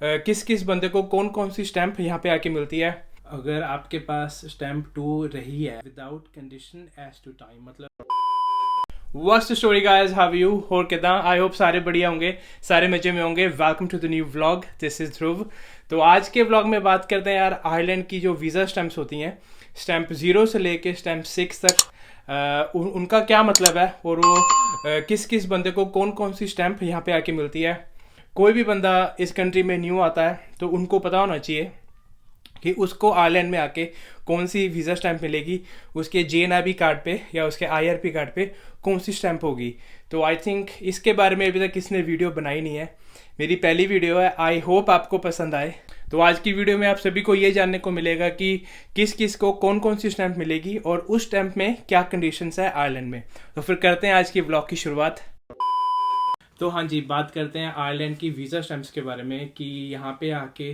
किस किस बंदे को कौन कौन सी स्टैंप यहाँ पे आके मिलती है। अगर आपके पास स्टैंप 2 रही है without condition as to time, मतलब what's the story guys, how you और कितना, आई होप सारे बढ़िया होंगे, सारे मजे में होंगे। Welcome to the new vlog, this is Dhruv. तो आज के व्लॉग में बात करते हैं यार आयरलैंड की जो वीज़ा स्टैंप्स होती हैं, स्टैंप 0 से लेके स्टैंप 6 तक, उनका क्या मतलब है और वो किस किस बंदे को कौन कौन सी स्टैंप यहाँ पे आके मिलती है। कोई भी बंदा इस कंट्री में न्यू आता है तो उनको पता होना चाहिए कि उसको आयरलैंड में आके कौन सी वीज़ा स्टैंप मिलेगी, उसके JNIB कार्ड पे या उसके IRP कार्ड पे कौन सी स्टैंप होगी। तो आई थिंक इसके बारे में अभी तक किसी ने वीडियो बनाई नहीं है, मेरी पहली वीडियो है। आई होप आपको पसंद आए। तो आज की वीडियो में आप सभी को ये जानने को मिलेगा कि किस किस को कौन कौन सी स्टैंप मिलेगी और उस स्टैंप में क्या कंडीशंस है आयरलैंड में। तो फिर करते हैं आज की व्लॉग की शुरुआत। तो हाँ जी, बात करते हैं आयरलैंड की वीज़ा स्टैंप्स के बारे में कि यहाँ पे आके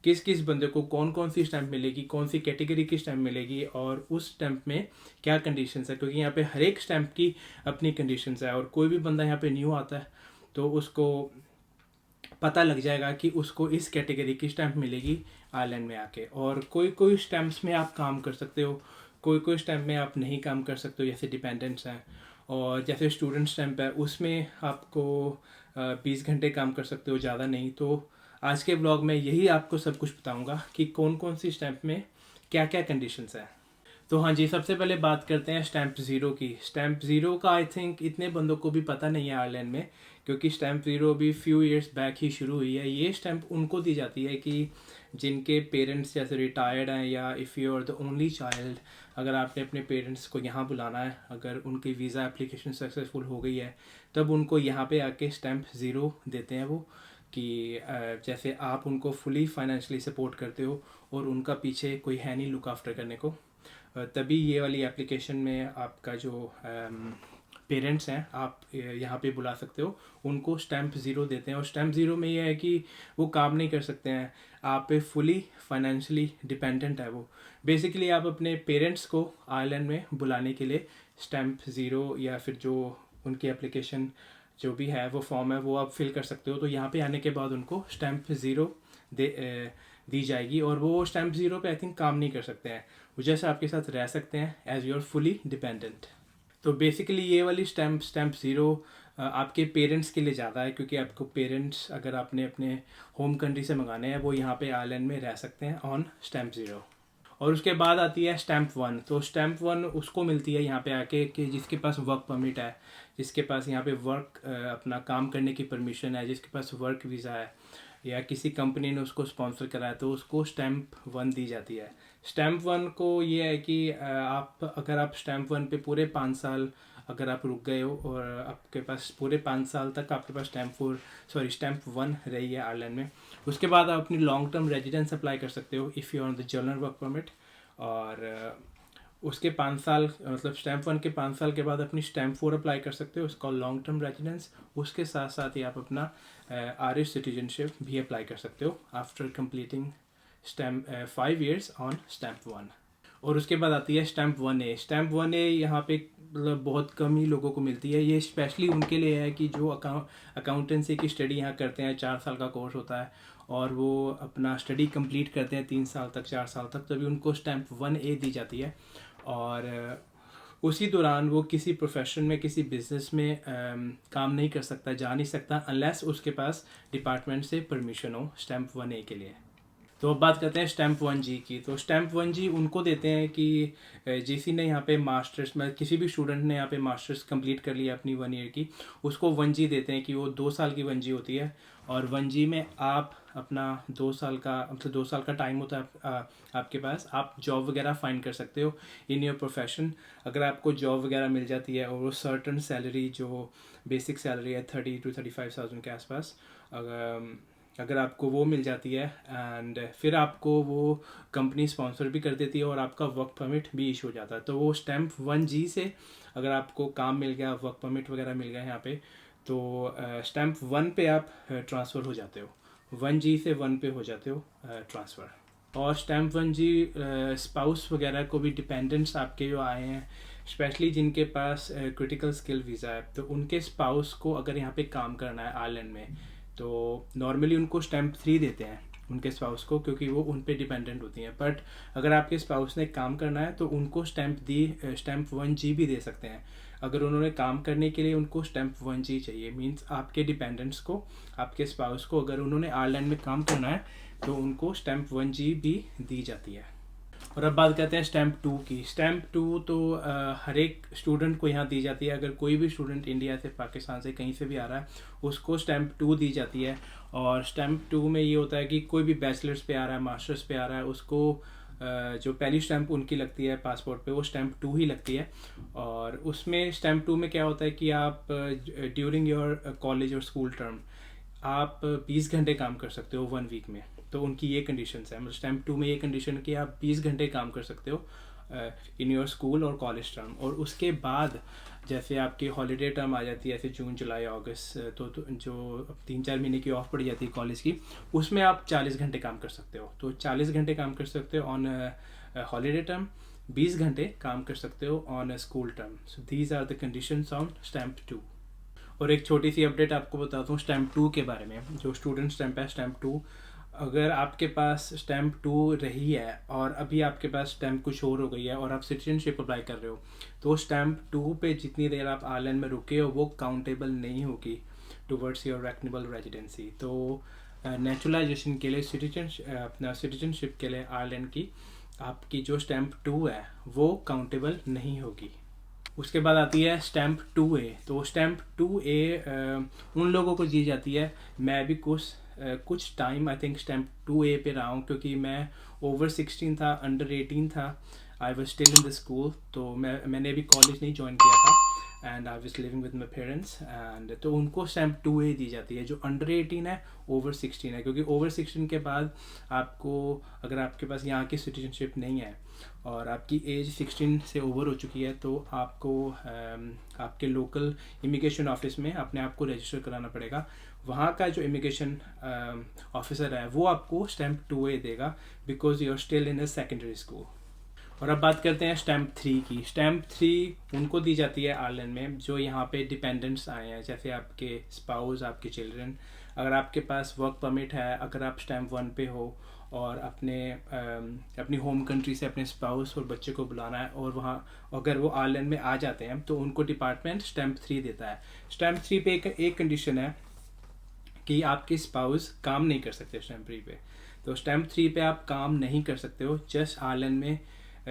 किस किस बंदे को कौन कौन सी स्टैंप मिलेगी, कौन सी कैटेगरी की स्टैंप मिलेगी और उस स्टैंप में क्या कंडीशंस है। क्योंकि यहाँ पे हर एक स्टैंप की अपनी कंडीशंस है और कोई भी बंदा यहाँ पे न्यू आता है तो उसको पता लग जाएगा कि उसको इस कैटेगरी की स्टैंप मिलेगी आयरलैंड में आके। और कोई कोई स्टैंप्स में आप काम कर सकते हो, कोई कोई स्टैंप में आप नहीं काम कर सकते हो, जैसे डिपेंडेंट्स हैं। और जैसे स्टूडेंट स्टैंप है उसमें आपको 20 घंटे काम कर सकते हो, ज़्यादा नहीं। तो आज के ब्लॉग में यही आपको सब कुछ बताऊंगा कि कौन कौन सी स्टैंप में क्या क्या कंडीशंस हैं। तो हाँ जी, सबसे पहले बात करते हैं स्टैंप 0 की। स्टैंप 0 का आई थिंक इतने बंदों को भी पता नहीं है आयरलैंड में, क्योंकि स्टैंप 0 भी फ्यू इयर्स बैक ही शुरू हुई है। ये स्टैंप उनको दी जाती है कि जिनके पेरेंट्स जैसे रिटायर्ड हैं या if you are the only child, अगर आपने अपने पेरेंट्स को यहाँ बुलाना है, अगर उनकी वीज़ा एप्लीकेशन सक्सेसफुल हो गई है तब उनको यहाँ पे आके स्टैंप 0 देते हैं वो, कि जैसे आप उनको फुली फाइनेंशियली सपोर्ट करते हो और उनका पीछे कोई है नहीं लुक आफ्टर करने को, तभी ये वाली एप्लीकेशन में आपका जो पेरेंट्स हैं आप यहाँ पे बुला सकते हो, उनको स्टैंप 0 देते हैं। और स्टैंप 0 में ये है कि वो काम नहीं कर सकते हैं, आप पे फुली फाइनेंशियली डिपेंडेंट है वो। बेसिकली आप अपने पेरेंट्स को आयरलैंड में बुलाने के लिए स्टैंप 0 या फिर जो उनकी एप्लीकेशन जो भी है वो फॉर्म है वो आप फिल कर सकते हो। तो यहाँ पे आने के बाद उनको स्टैंप 0 दी जाएगी और वो स्टैंप 0 पे आई थिंक काम नहीं कर सकते हैं, वो जैसे आपके साथ रह सकते हैं एज यूर फुली डिपेंडेंट। तो बेसिकली ये वाली स्टैंप 0 आपके पेरेंट्स के लिए ज़्यादा है, क्योंकि आपको पेरेंट्स अगर आपने अपने होम कंट्री से मंगाने हैं वो यहाँ पे आयरलैंड में रह सकते हैं ऑन स्टैंप 0। और उसके बाद आती है स्टैंप 1। तो स्टैंप 1 उसको मिलती है यहाँ पे आके कि जिसके पास वर्क परमिट है, जिसके पास यहाँ पे वर्क अपना काम करने की परमिशन है, जिसके पास वर्क वीज़ा है या किसी कंपनी ने उसको स्पॉन्सर करा है, तो उसको स्टैंप 1 दी जाती है। स्टैंप 1 को ये है कि अगर आप स्टैंप 1 पे पूरे 5 साल अगर आप रुक गए हो और आपके पास पूरे 5 साल तक आपके पास स्टैंप 1 रही है आयरलैंड में, उसके बाद आप अपनी लॉन्ग टर्म रेजिडेंस अप्लाई कर सकते हो if you on the journal work permit. और उसके 5 साल मतलब स्टैंप 1 के 5 साल के बाद अपनी स्टैंप 4 अप्लाई कर सकते हो, उसका लॉन्ग टर्म रेजिडेंस। उसके साथ साथ ही आप अपना आयरिश सिटीजनशिप भी अप्लाई कर सकते हो after completing stamp 5 years on stamp 1। और उसके बाद आती है स्टैंप 1A। स्टैंप 1A यहाँ पे मतलब बहुत कम ही लोगों को मिलती है। ये स्पेशली उनके लिए है कि जो अकाउंटेंसी की स्टडी यहाँ करते हैं, 4 साल का कोर्स होता है और वो अपना स्टडी कंप्लीट करते हैं 3 साल तक 4 साल तक, तभी उनको स्टैंप 1A दी जाती है। और उसी दौरान वो किसी प्रोफेशन में किसी बिजनेस में काम नहीं कर सकता, जा नहीं सकता अनलेस उसके पास डिपार्टमेंट से परमिशन हो स्टैंप 1A के लिए। तो अब बात करते हैं स्टैंप 1G की। तो स्टैंप 1G उनको देते हैं कि जिसी ने यहाँ पे मास्टर्स में, किसी भी स्टूडेंट ने यहाँ पे मास्टर्स कंप्लीट कर लिया अपनी 1 ईयर की, उसको 1G देते हैं कि वो 2 साल की 1G होती है। और 1G में आप अपना 2 साल का मतलब 2 साल का टाइम होता है आपके पास, आप जॉब वगैरह फाइंड कर सकते हो इन योर प्रोफेशन। अगर आपको जॉब वगैरह मिल जाती है और वो सर्टन सैलरी जो बेसिक सैलरी है 30 to 35,000 के आसपास, अगर आपको वो मिल जाती है एंड फिर आपको वो कंपनी स्पॉन्सर भी कर देती है और आपका वर्क परमिट भी इशू हो जाता है। तो वो स्टैंप 1G से अगर आपको काम मिल गया, वर्क परमिट वगैरह मिल गया यहाँ पे, तो स्टैंप 1 पे आप ट्रांसफ़र हो जाते हो, 1G से 1 पे हो जाते हो ट्रांसफ़र। और स्टैंप 1G स्पाउस वगैरह को भी, डिपेंडेंट्स आपके जो आए हैं स्पेशली जिनके पास क्रिटिकल स्किल वीज़ा है, तो उनके स्पाउस को अगर यहाँ पे काम करना है आयरलैंड में, तो नॉर्मली उनको स्टैम्प 3 देते हैं उनके स्पाउस को, क्योंकि वो उन पे डिपेंडेंट होती हैं। बट अगर आपके स्पाउस ने काम करना है तो उनको स्टैम्प 1G भी दे सकते हैं। अगर उन्होंने काम करने के लिए उनको स्टैम्प 1G चाहिए, मींस आपके डिपेंडेंट्स को, आपके स्पाउस को अगर उन्होंने आयरलैंड में काम करना है तो उनको स्टैम्प 1G भी दी जाती है। और अब बात करते हैं स्टैम्प 2 की। स्टैम्प 2 तो हर एक स्टूडेंट को यहाँ दी जाती है। अगर कोई भी स्टूडेंट इंडिया से, पाकिस्तान से, कहीं से भी आ रहा है, उसको स्टैम्प 2 दी जाती है। और स्टैम्प 2 में ये होता है कि कोई भी बैचलर्स पे आ रहा है, मास्टर्स पे आ रहा है, उसको जो पहली स्टैम्प उनकी लगती है पासपोर्ट पे, वो स्टैम्प 2 ही लगती है। और उसमें स्टैम्प 2 में क्या होता है कि आप ड्यूरिंग योर कॉलेज और स्कूल टर्म आप 20 घंटे काम कर सकते हो 1 वीक में। तो उनकी ये कंडीशंस है, मतलब स्टैम्प 2 में ये कंडीशन कि आप 20 घंटे काम कर सकते हो इन योर स्कूल और कॉलेज टर्म। और उसके बाद जैसे आपकी हॉलीडे टर्म आ जाती है, जैसे जून, जुलाई, अगस्त, तो जो 3-4 महीने की ऑफ पड़ जाती है कॉलेज की, उसमें आप 40 घंटे काम कर सकते हो। तो 40 घंटे काम कर सकते हो ऑन हॉलीडे टर्म, 20 घंटे काम कर सकते हो on school term. So these are the conditions on stamp 2। और एक छोटी सी अपडेट आपको बताता हूँ स्टैम्प 2 के बारे में। जो स्टूडेंट स्टैम्प है स्टैम्प 2, अगर आपके पास स्टैम्प 2 रही है और अभी आपके पास स्टैम्प कुछ और हो गई है और आप सिटीजनशिप अप्लाई कर रहे हो, तो स्टैम्प 2 पे जितनी देर आप आयरलैंड में रुके हो वो काउंटेबल नहीं होगी टुवर्ड्स योर रेकनेबल रेजिडेंसी। तो नेचुरलाइजेशन के लिए, अपना सिटीजनशिप के लिए आयरलैंड की आपकी जो स्टैम्प 2 है वो काउंटेबल नहीं होगी। उसके बाद आती है स्टैम्प 2A। तो स्टैम्प 2A उन लोगों को दी जाती है, मैं भी कुछ time I think stamp 2A पे रहा हूँ, क्योंकि मैं ओवर 16 था, अंडर 18 था, I was still in the school. तो मैंने अभी कॉलेज नहीं ज्वाइन किया था and I was living with my parents. And तो उनको स्टैम्प 2A दी जाती है, जो अंडर 18 है, ओवर 16 है। क्योंकि ओवर 16 के बाद आपको, अगर आपके पास यहाँ की सिटीजनशिप नहीं है और आपकी एज 16 से ओवर हो चुकी है, तो आपको आपके लोकल इमिग्रेशन ऑफिस में अपने आप को रजिस्टर कराना पड़ेगा। वहाँ का जो इमिग्रेशन ऑफिसर है वो आपको स्टैम्प 2A देगा, because you are still in a secondary school. और अब बात करते हैं स्टैम्प 3 की। स्टैम्प 3 उनको दी जाती है आयरलैंड में जो यहाँ पे डिपेंडेंट्स आए हैं, जैसे आपके स्पाउस, आपके चिल्ड्रन। अगर आपके पास वर्क परमिट है, अगर आप स्टैम्प 1 पे हो और अपनी होम कंट्री से अपने स्पाउस और बच्चे को बुलाना है और वहाँ अगर वो आयरलैंड में आ जाते हैं, तो उनको डिपार्टमेंट स्टैम्प 3 देता है। स्टैम्प 3 पे एक कंडीशन है कि आपके स्पाउस काम नहीं कर सकते स्टैम्प 3 पे। तो स्टैम्प 3 पे आप काम नहीं कर सकते हो, जस्ट आयरलैंड में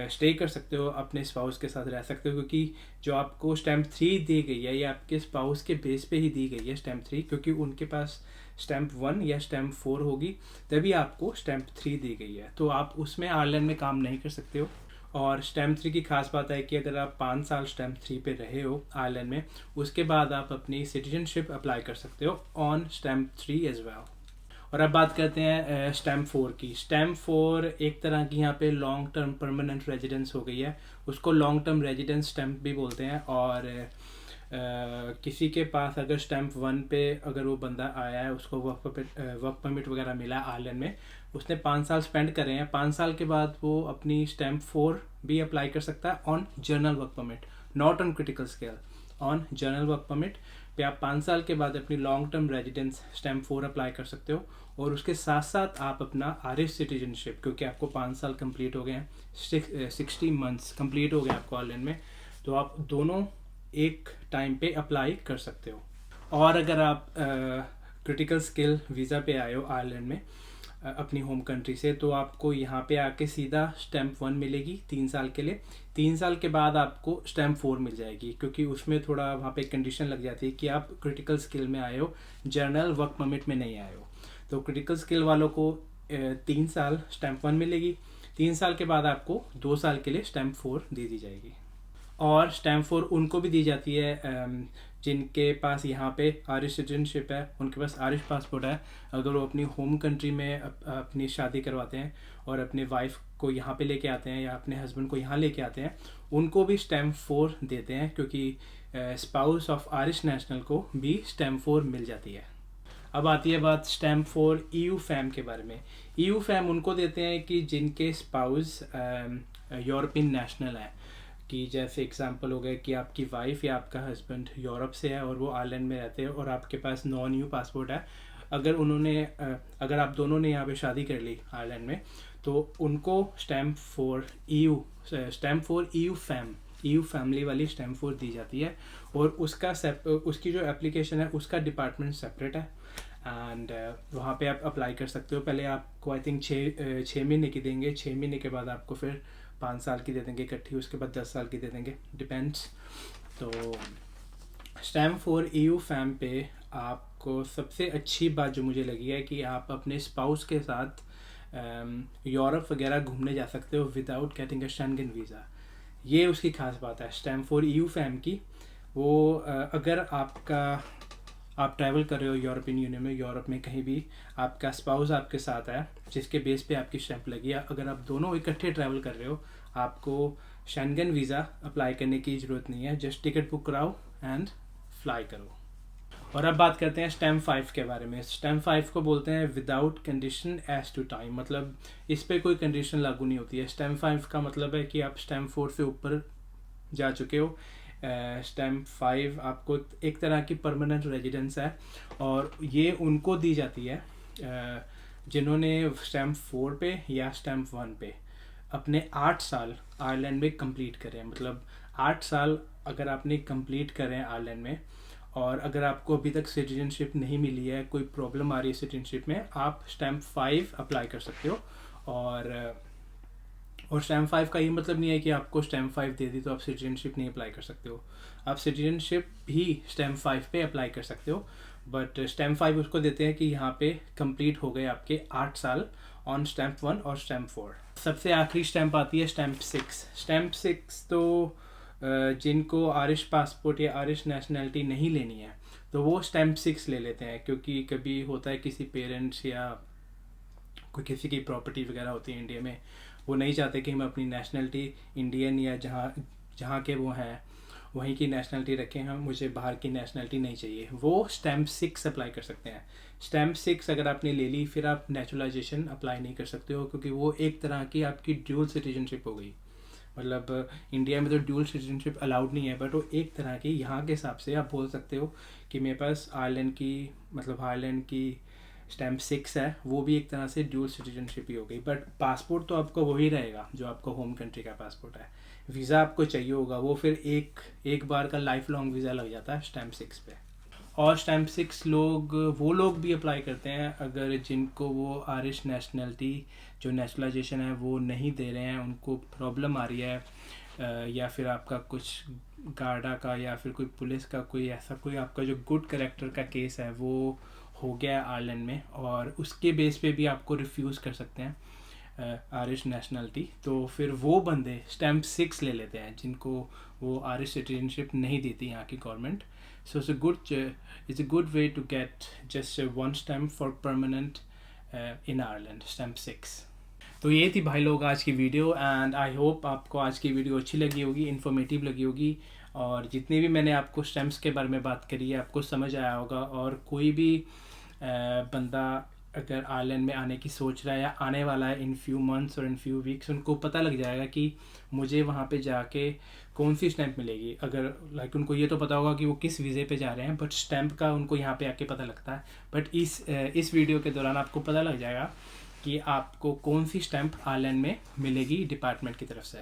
स्टे कर सकते हो, अपने स्पाउस के साथ रह सकते हो। क्योंकि जो आपको स्टैम्प 3 दी गई है, ये आपके स्पाउस के बेस पे ही दी गई है स्टैम्प 3, क्योंकि उनके पास स्टैम्प 1 या स्टैम्प 4 होगी तभी आपको स्टैम्प 3 दी गई है। तो आप उसमें आयरलैंड में काम नहीं कर सकते हो। और स्टैम्प 3 की खास बात है कि अगर आप 5 साल स्टैम्प 3 पे रहे हो आयरलैंड में, उसके बाद आप अपनी सिटीजनशिप अप्लाई कर सकते हो ऑन स्टैम्प 3 एज वेल। और अब बात करते हैं स्टैम्प 4 की। स्टैम्प 4 एक तरह की यहाँ पे लॉन्ग टर्म परमानेंट रेजिडेंस हो गई है, उसको लॉन्ग टर्म रेजिडेंस स्टैम्प भी बोलते हैं। और किसी के पास अगर स्टैम्प 1 पे अगर वो बंदा आया है, उसको वर्क परमिट वगैरह मिला है आयरलैंड में, उसने 5 साल स्पेंड करे हैं, 5 साल के बाद वो अपनी स्टैम्प 4 भी अप्लाई कर सकता है on journal work permit, not on critical scale, on journal work permit पे आप 5 साल के बाद अपनी long term residence stamp 4 apply कर सकते हो। और उसके साथ साथ आप अपना आयरिश सिटीजनशिप, क्योंकि आपको 5 साल कंप्लीट हो गए हैं, 60 मंथ्स कंप्लीट हो गए आपको आयरलैंड में, तो आप दोनों एक टाइम पे अप्लाई कर सकते हो। और अगर आप क्रिटिकल स्किल वीज़ा पे आए हो आयरलैंड में अपनी होम कंट्री से, तो आपको यहाँ पे आके सीधा स्टैम्प 1 मिलेगी 3 साल के लिए। 3 साल के बाद आपको स्टैम्प 4 मिल जाएगी, क्योंकि उसमें थोड़ा वहाँ पे कंडीशन लग जाती है कि आप क्रिटिकल स्किल में आए हो, जर्नल वर्क परमिट में नहीं आए हो। तो क्रिटिकल स्किल वालों को 3 साल स्टैम्प 1 मिलेगी, 3 साल के बाद आपको 2 साल के लिए स्टैम्प 4 दे दी जाएगी। और स्टैम्प 4 उनको भी दी जाती है जिनके पास यहाँ पे आयरिश सिटीजनशिप है, उनके पास आयरिश पासपोर्ट है। अगर वो अपनी होम कंट्री में अपनी शादी करवाते हैं और अपने वाइफ को यहाँ पे लेके आते हैं या अपने हस्बैंड को यहाँ लेके आते हैं, उनको भी स्टैम्प 4 देते हैं, क्योंकि स्पाउस ऑफ आयरिश नेशनल को भी स्टैम्प 4 मिल जाती है। अब आती है बात स्टैम्प 4 EU फैम के बारे में। EU फैम उनको देते हैं कि जिनके स्पाउस यूरोपियन नेशनल है, कि जैसे एग्जांपल हो गया कि आपकी वाइफ या आपका हस्बैंड यूरोप से है और वो आयरलैंड में रहते हैं और आपके पास नॉन EU पासपोर्ट है, अगर आप दोनों ने यहाँ पे शादी कर ली आयरलैंड में, तो उनको स्टैम्प फॉर EU फैमिली वाली स्टैम्प फॉर दी जाती है, और उसकी जो एप्लीकेशन है उसका डिपार्टमेंट सेपरेट है। एंड वहाँ पे आप अप्लाई कर सकते हो। पहले आपको आई थिंक 6 महीने की देंगे, 6 महीने के बाद आपको फिर 5 साल की दे देंगे इकट्ठी, उसके बाद 10 साल की दे देंगे, डिपेंड्स। तो स्टैम्प फॉर EU फैम पे आपको सबसे अच्छी बात जो मुझे लगी है कि आप अपने स्पाउस के साथ यूरोप वगैरह घूमने जा सकते हो without getting a Schengen visa. ये उसकी खास बात है स्टैम्प फॉर EU फैम की। वो अगर आप ट्रैवल कर रहे हो यूरोपियन यूनियन में, यूरोप में कहीं भी, आपका स्पाउस आपके साथ है जिसके बेस पे आपकी स्टैम्प लगी है, अगर आप दोनों इकट्ठे ट्रैवल कर रहे हो, आपको शेंगन वीज़ा अप्लाई करने की ज़रूरत नहीं है। जस्ट टिकट बुक कराओ एंड फ्लाई करो। और अब बात करते हैं स्टैम्प 5 के बारे में। स्टैम्प 5 को बोलते हैं without condition as to time, मतलब इस पर कोई कंडीशन लागू नहीं होती है। स्टैम्प 5 का मतलब है कि आप स्टैम्प 4 से ऊपर जा चुके हो। स्टैम्प 5 आपको एक तरह की परमानेंट रेजिडेंस है, और ये उनको दी जाती है जिन्होंने स्टैम्प 4 पे या स्टैम्प 1 पे अपने 8 साल आयरलैंड में कंप्लीट करें। मतलब 8 साल अगर आपने कंप्लीट करें आयरलैंड में, और अगर आपको अभी तक सिटीजनशिप नहीं मिली है, कोई प्रॉब्लम आ रही है सिटीजनशिप में, आप स्टैम्प 5 अप्लाई कर सकते हो। और स्टैम्प 5 का ये मतलब नहीं है कि आपको स्टैम्प 5 दे दी तो आप सिटीजनशिप नहीं अप्लाई कर सकते हो। आप सिटीजनशिप भी स्टैम्प 5 पे अप्लाई कर सकते हो, बट स्टैम्प 5 उसको देते हैं कि यहाँ पे कंप्लीट हो गए आपके 8 साल ऑन स्टैम्प 1 और स्टैम्प 4। सबसे आखिरी स्टैम्प आती है स्टैम्प 6। स्टैम्प 6 तो जिनको आयरिश पासपोर्ट या आयरिश नेशनैलिटी नहीं लेनी है तो वो स्टैम्प 6 ले लेते हैं, क्योंकि कभी होता है किसी पेरेंट्स या कोई किसी की प्रॉपर्टी वगैरह होती है इंडिया में, वो नहीं चाहते कि हम अपनी नेशनैलिटी इंडियन या जहाँ के वो हैं वहीं की नेशनैलिटी रखें, हम मुझे बाहर की नेशनैलिटी नहीं चाहिए, वो स्टैम्प 6 अप्लाई कर सकते हैं। स्टैम्प 6 अगर आपने ले ली फिर आप नेचुरलाइजेशन अप्लाई नहीं कर सकते हो, क्योंकि वो एक तरह की आपकी ड्यूल सिटीजनशिप हो गई। मतलब इंडिया में तो ड्यूल सिटीजनशिप अलाउड नहीं है, बट वो एक तरह की यहाँ के हिसाब से आप बोल सकते हो कि मेरे पास आयरलैंड की स्टैम्प 6 है, वो भी एक तरह से ड्यूल सिटीजनशिप ही हो गई। बट पासपोर्ट तो आपको वही रहेगा जो आपका होम कंट्री का पासपोर्ट है। वीज़ा आपको चाहिए होगा, वो फिर एक बार का लाइफ लॉन्ग वीज़ा लग जाता है स्टैम्प 6 पे। और स्टैम्प 6 वो लोग भी अप्लाई करते हैं अगर जिनको वो आयरिश नेशनैलिटी जो नेशनलाइजेशन है वो नहीं दे रहे हैं, उनको प्रॉब्लम आ रही है, या फिर आपका कुछ गार्डा का या फिर कोई पुलिस का कोई आपका जो गुड कैरेक्टर का केस है वो हो गया है आयरलैंड में, और उसके बेस पे भी आपको रिफ्यूज़ कर सकते हैं आयरिश नेशनैलिटी। तो फिर वो बंदे स्टैम्प 6 ले लेते हैं जिनको वो आयरिश सिटीजनशिप नहीं देती यहाँ की government. So it's a good way to get just one stamp for permanent in Ireland, stamp 6। तो ये थी भाई लोग आज की वीडियो, एंड आई होप आपको आज की वीडियो अच्छी लगी होगी, इन्फॉर्मेटिव लगी होगी, और जितने भी मैंने आपको स्टैम्प्स के बारे में बात करी है आपको समझ आया होगा। और कोई भी बंदा अगर आयरलैंड में आने की सोच रहा है या आने वाला है इन फ्यू मंथ्स और इन फ्यू वीक्स, उनको पता लग जाएगा कि मुझे वहाँ पे जाके कौन सी स्टैम्प मिलेगी। अगर उनको ये तो पता होगा कि वो किस वीज़े पे जा रहे हैं, बट स्टैम्प का उनको यहाँ पे आके पता लगता है। बट इस वीडियो के दौरान आपको पता लग जाएगा कि आपको कौन सी स्टैम्प आयरलैंड में मिलेगी डिपार्टमेंट की तरफ से।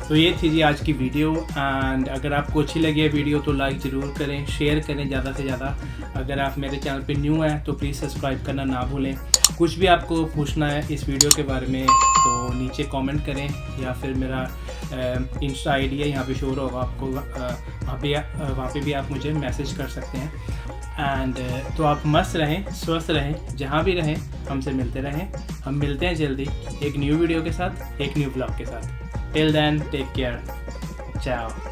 तो ये थी जी आज की वीडियो, एंड अगर आपको अच्छी लगी है वीडियो तो लाइक ज़रूर करें, शेयर करें ज़्यादा से ज़्यादा। अगर आप मेरे चैनल पे न्यू हैं तो प्लीज़ सब्सक्राइब करना ना भूलें। कुछ भी आपको पूछना है इस वीडियो के बारे में तो नीचे कमेंट करें, या फिर मेरा इंस्टा आईडी है यहाँ पे शो होगा आपको, वहाँ पे भी आप मुझे मैसेज कर सकते हैं। एंड तो आप मस्त रहें, स्वस्थ रहें, जहाँ भी रहें, हमसे मिलते रहें। हम मिलते हैं जल्दी एक न्यू वीडियो के साथ, एक न्यू ब्लॉग के साथ। Till then, take care. Ciao.